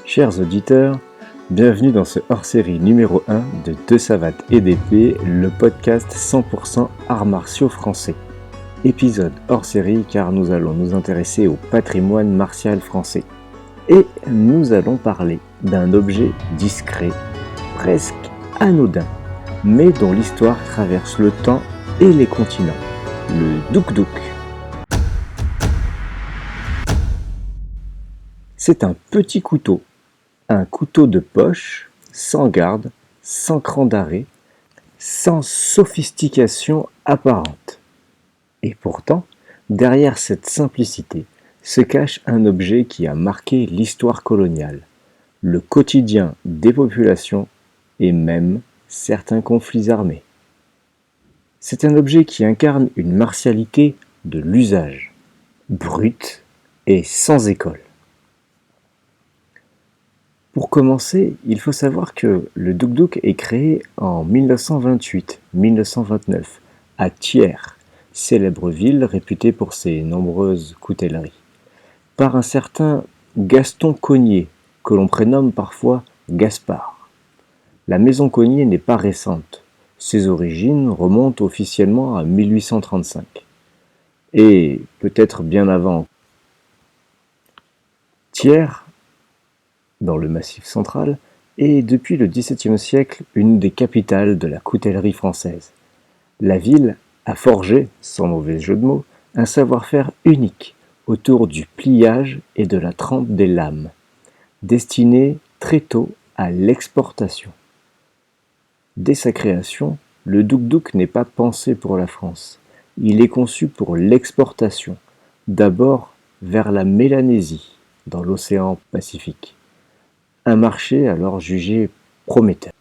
Chers auditeurs, bienvenue dans ce hors-série numéro 1 de Deux Savates et d'épée, le podcast 100% arts martiaux français. Épisode hors-série car nous allons nous intéresser au patrimoine martial français. Et nous allons parler d'un objet discret, presque anodin, mais dont l'histoire traverse le temps et les continents, le douk-douk. C'est un petit couteau, un couteau de poche, sans garde, sans cran d'arrêt, sans sophistication apparente. Et pourtant, derrière cette simplicité, se cache un objet qui a marqué l'histoire coloniale, le quotidien des populations et même certains conflits armés. C'est un objet qui incarne une martialité de l'usage, brute et sans école. Pour commencer, il faut savoir que le douk-douk est créé en 1928-1929 à Thiers, célèbre ville réputée pour ses nombreuses coutelleries, par un certain Gaston Cogniet, que l'on prénomme parfois Gaspard. La maison Cogniet n'est pas récente, ses origines remontent officiellement à 1835, et peut-être bien avant. Thiers, dans le Massif central, est depuis le XVIIe siècle une des capitales de la coutellerie française. La ville a forgé, sans mauvais jeu de mots, un savoir-faire unique autour du pliage et de la trempe des lames, destiné très tôt à l'exportation. Dès sa création, le douk-douk n'est pas pensé pour la France. Il est conçu pour l'exportation, d'abord vers la Mélanésie, dans l'océan Pacifique. Un marché alors jugé prometteur.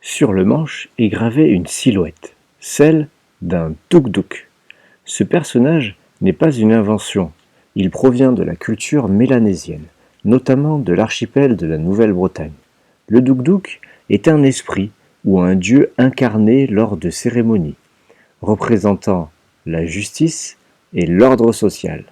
Sur le manche est gravée une silhouette, celle d'un douk-douk. Ce personnage n'est pas une invention, il provient de la culture mélanésienne, notamment de l'archipel de la Nouvelle-Bretagne. Le douk-douk est un esprit ou un dieu incarné lors de cérémonies, représentant la justice et l'ordre social.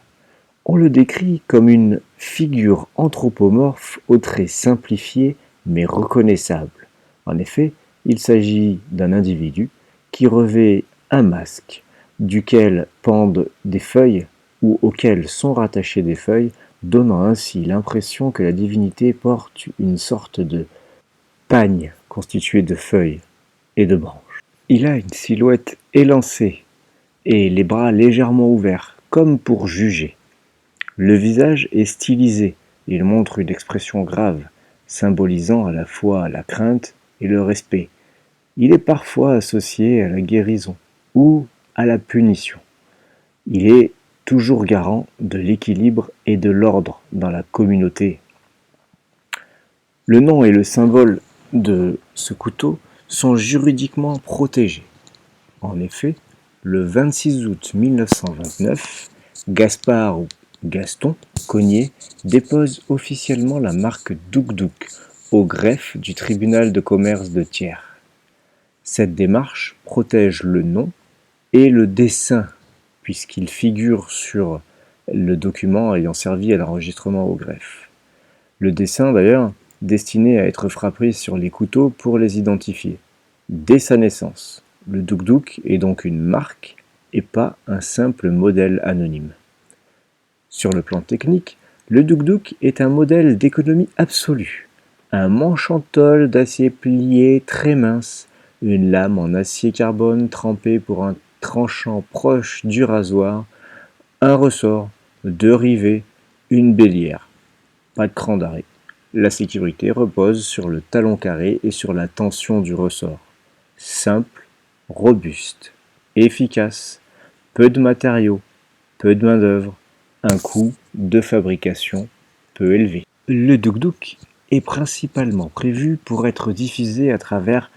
On le décrit comme une figure anthropomorphe aux traits simplifiés mais reconnaissables. En effet, il s'agit d'un individu qui revêt un masque duquel pendent des feuilles ou auquel sont rattachées des feuilles, donnant ainsi l'impression que la divinité porte une sorte de pagne constitué de feuilles et de branches. Il a une silhouette élancée et les bras légèrement ouverts, comme pour juger. Le visage est stylisé, il montre une expression grave, symbolisant à la fois la crainte et le respect. Il est parfois associé à la guérison ou à la punition. Il est toujours garant de l'équilibre et de l'ordre dans la communauté. Le nom et le symbole de ce couteau sont juridiquement protégés. En effet, le 26 août 1929, Gaspard ou Gaston Cogniet dépose officiellement la marque douk-douk au greffe du tribunal de commerce de Thiers. Cette démarche protège le nom et le dessin, puisqu'il figure sur le document ayant servi à l'enregistrement au greffe. Le dessin, d'ailleurs, destiné à être frappé sur les couteaux pour les identifier. Dès sa naissance, le douk-douk est donc une marque et pas un simple modèle anonyme. Sur le plan technique, le douk-douk est un modèle d'économie absolue. Un manche en tôle d'acier plié très mince, une lame en acier carbone trempée pour un tranchant proche du rasoir, un ressort, deux rivets, une bélière. Pas de cran d'arrêt. La sécurité repose sur le talon carré et sur la tension du ressort. Simple, robuste, efficace, peu de matériaux, peu de main-d'œuvre, un coût de fabrication peu élevé. Le douk-douk est principalement prévu pour être diffusé à travers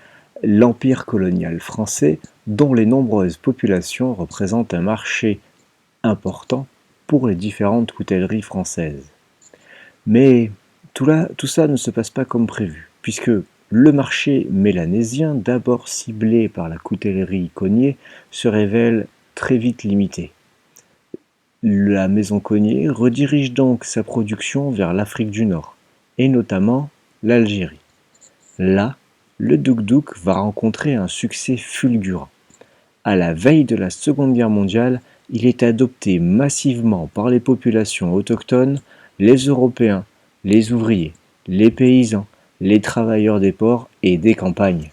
l'empire colonial français, dont les nombreuses populations représentent un marché important pour les différentes coutelleries françaises. Mais tout ça ne se passe pas comme prévu, puisque le marché mélanésien, d'abord ciblé par la coutellerie Cogniet, se révèle très vite limité. La maison Cogniet redirige donc sa production vers l'Afrique du Nord, et notamment l'Algérie. Là, le Douk-Douk va rencontrer un succès fulgurant. À la veille de la Seconde Guerre mondiale, il est adopté massivement par les populations autochtones, les Européens, les ouvriers, les paysans, les travailleurs des ports et des campagnes.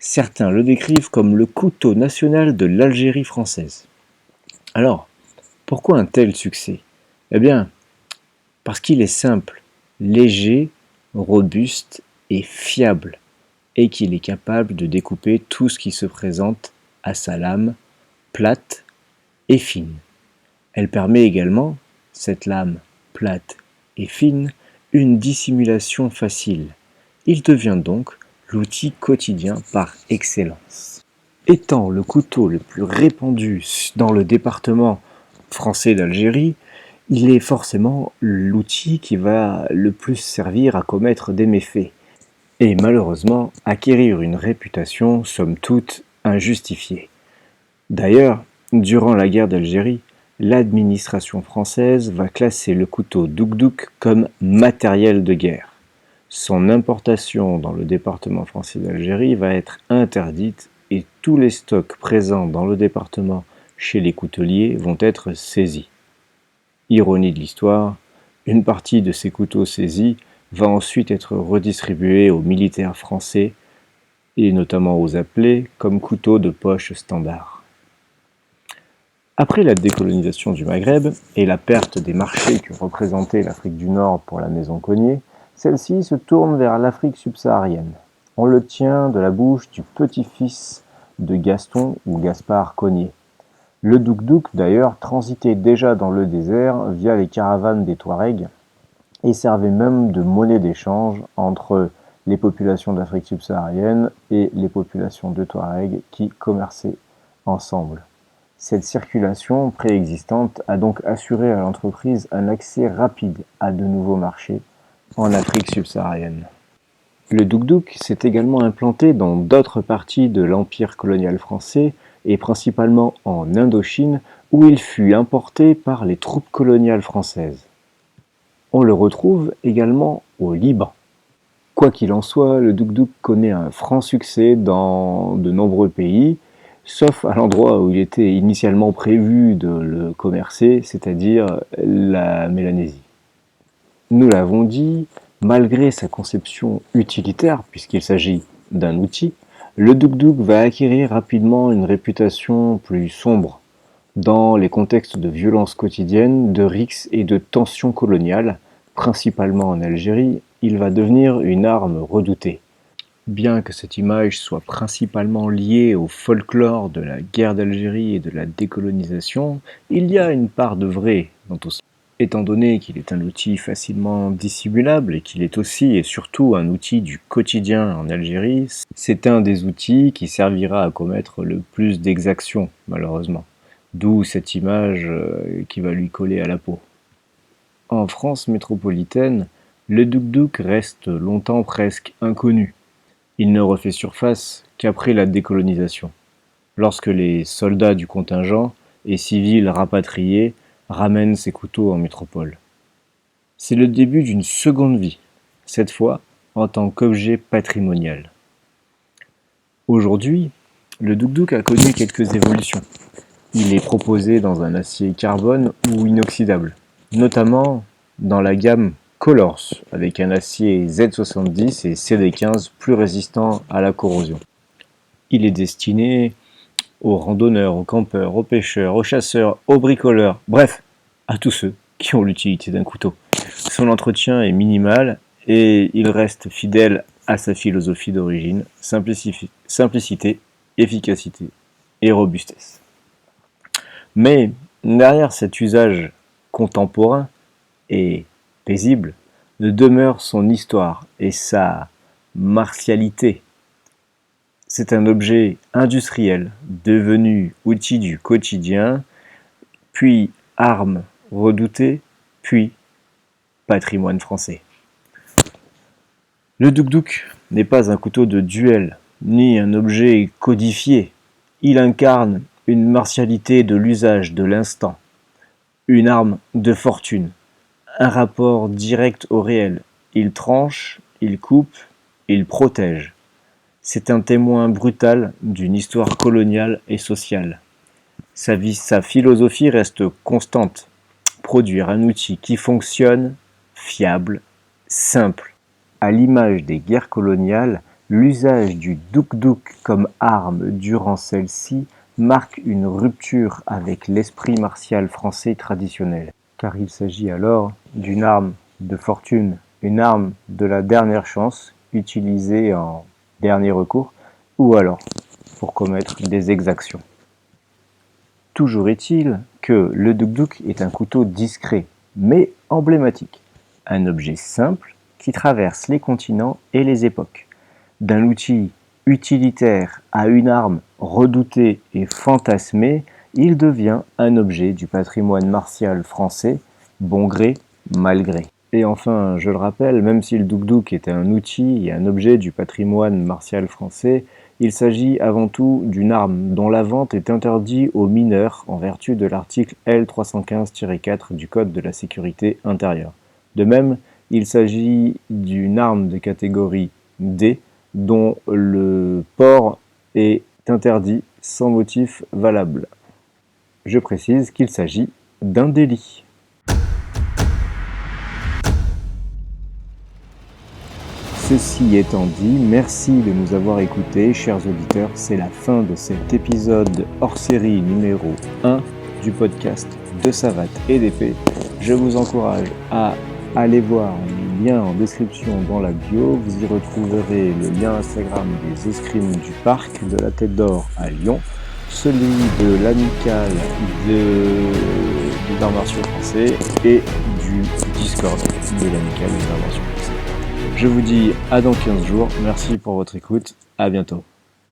Certains le décrivent comme le couteau national de l'Algérie française. Alors, pourquoi un tel succès? Eh bien, parce qu'il est simple, léger, robuste et fiable, et qu'il est capable de découper tout ce qui se présente à sa lame, plate et fine. Elle permet également, cette lame plate et fine, une dissimulation facile. Il devient donc l'outil quotidien par excellence. Étant le couteau le plus répandu dans le département français d'Algérie, il est forcément l'outil qui va le plus servir à commettre des méfaits, et malheureusement acquérir une réputation somme toute injustifiée. D'ailleurs, durant la guerre d'Algérie, l'administration française va classer le couteau Douk-Douk comme matériel de guerre. Son importation dans le département français d'Algérie va être interdite et tous les stocks présents dans le département chez les couteliers vont être saisis. Ironie de l'histoire, une partie de ces couteaux saisis va ensuite être redistribuée aux militaires français et notamment aux appelés comme couteaux de poche standard. Après la décolonisation du Maghreb et la perte des marchés que représentait l'Afrique du Nord pour la maison Cogniet, celle-ci se tourne vers l'Afrique subsaharienne. On le tient de la bouche du petit-fils de Gaston ou Gaspard Cogniet. Le Douk-Douk, d'ailleurs, transitait déjà dans le désert via les caravanes des Touaregs et servait même de monnaie d'échange entre les populations d'Afrique subsaharienne et les populations de Touaregs qui commerçaient ensemble. Cette circulation préexistante a donc assuré à l'entreprise un accès rapide à de nouveaux marchés en Afrique subsaharienne. Le Douk-Douk s'est également implanté dans d'autres parties de l'empire colonial français et principalement en Indochine où il fut importé par les troupes coloniales françaises. On le retrouve également au Liban. Quoi qu'il en soit, le Douk-Douk connaît un franc succès dans de nombreux pays, sauf à l'endroit où il était initialement prévu de le commercer, c'est-à-dire la Mélanésie. Nous l'avons dit, malgré sa conception utilitaire, puisqu'il s'agit d'un outil, le Douk-Douk va acquérir rapidement une réputation plus sombre dans les contextes de violence quotidienne, de rixes et de tensions coloniales, principalement en Algérie. Il va devenir une arme redoutée. Bien que cette image soit principalement liée au folklore de la guerre d'Algérie et de la décolonisation, il y a une part de vrai dans tout ça. Étant donné qu'il est un outil facilement dissimulable et qu'il est aussi et surtout un outil du quotidien en Algérie, c'est un des outils qui servira à commettre le plus d'exactions, malheureusement. D'où cette image qui va lui coller à la peau. En France métropolitaine, le Douk-Douk reste longtemps presque inconnu. Il ne refait surface qu'après la décolonisation, lorsque les soldats du contingent et civils rapatriés ramènent ses couteaux en métropole. C'est le début d'une seconde vie, cette fois en tant qu'objet patrimonial. Aujourd'hui, le Douk-Douk a connu quelques évolutions. Il est proposé dans un acier carbone ou inoxydable, notamment dans la gamme Colors, avec un acier Z70 et CD15 plus résistant à la corrosion. Il est destiné aux randonneurs, aux campeurs, aux pêcheurs, aux chasseurs, aux bricoleurs, bref, à tous ceux qui ont l'utilité d'un couteau. Son entretien est minimal et il reste fidèle à sa philosophie d'origine, simplicité, efficacité et robustesse. Mais derrière cet usage contemporain et paisible, demeure son histoire et sa martialité. C'est un objet industriel, devenu outil du quotidien, puis arme redoutée, puis patrimoine français. Le Douk-Douk n'est pas un couteau de duel, ni un objet codifié. Il incarne une martialité de l'usage de l'instant, Une arme de fortune, un rapport direct au réel. Il tranche, il coupe, il protège. C'est un témoin brutal d'une histoire coloniale et sociale. Sa philosophie reste constante. Produire un outil qui fonctionne, fiable, simple. À l'image des guerres coloniales, l'usage du duk-duk comme arme durant celle-ci marque une rupture avec l'esprit martial français traditionnel, car il s'agit alors d'une arme de fortune, une arme de la dernière chance, utilisée en dernier recours, ou alors pour commettre des exactions. Toujours est-il que le duk-duk est un couteau discret, mais emblématique, un objet simple qui traverse les continents et les époques. D'un outil utilitaire à une arme redoutée et fantasmée, il devient un objet du patrimoine martial français, bon gré, mal gré. Et enfin, je le rappelle, même si le duk-duk était un outil et un objet du patrimoine martial français, il s'agit avant tout d'une arme dont la vente est interdite aux mineurs en vertu de l'article L315-4 du Code de la sécurité intérieure. De même, il s'agit d'une arme de catégorie D dont le port est interdit sans motif valable. Je précise qu'il s'agit d'un délit. Ceci étant dit, merci de nous avoir écoutés, chers auditeurs. C'est la fin de cet épisode hors-série numéro 1 du podcast de Savate et d'Épée. Je vous encourage à aller voir les liens en description dans la bio. Vous y retrouverez le lien Instagram des escrimes du parc de la Tête d'Or à Lyon, celui de l'amicale des arts martiaux français et du Discord de l'amicale des arts martiaux français. Je vous dis à dans 15 jours, merci pour votre écoute, à bientôt.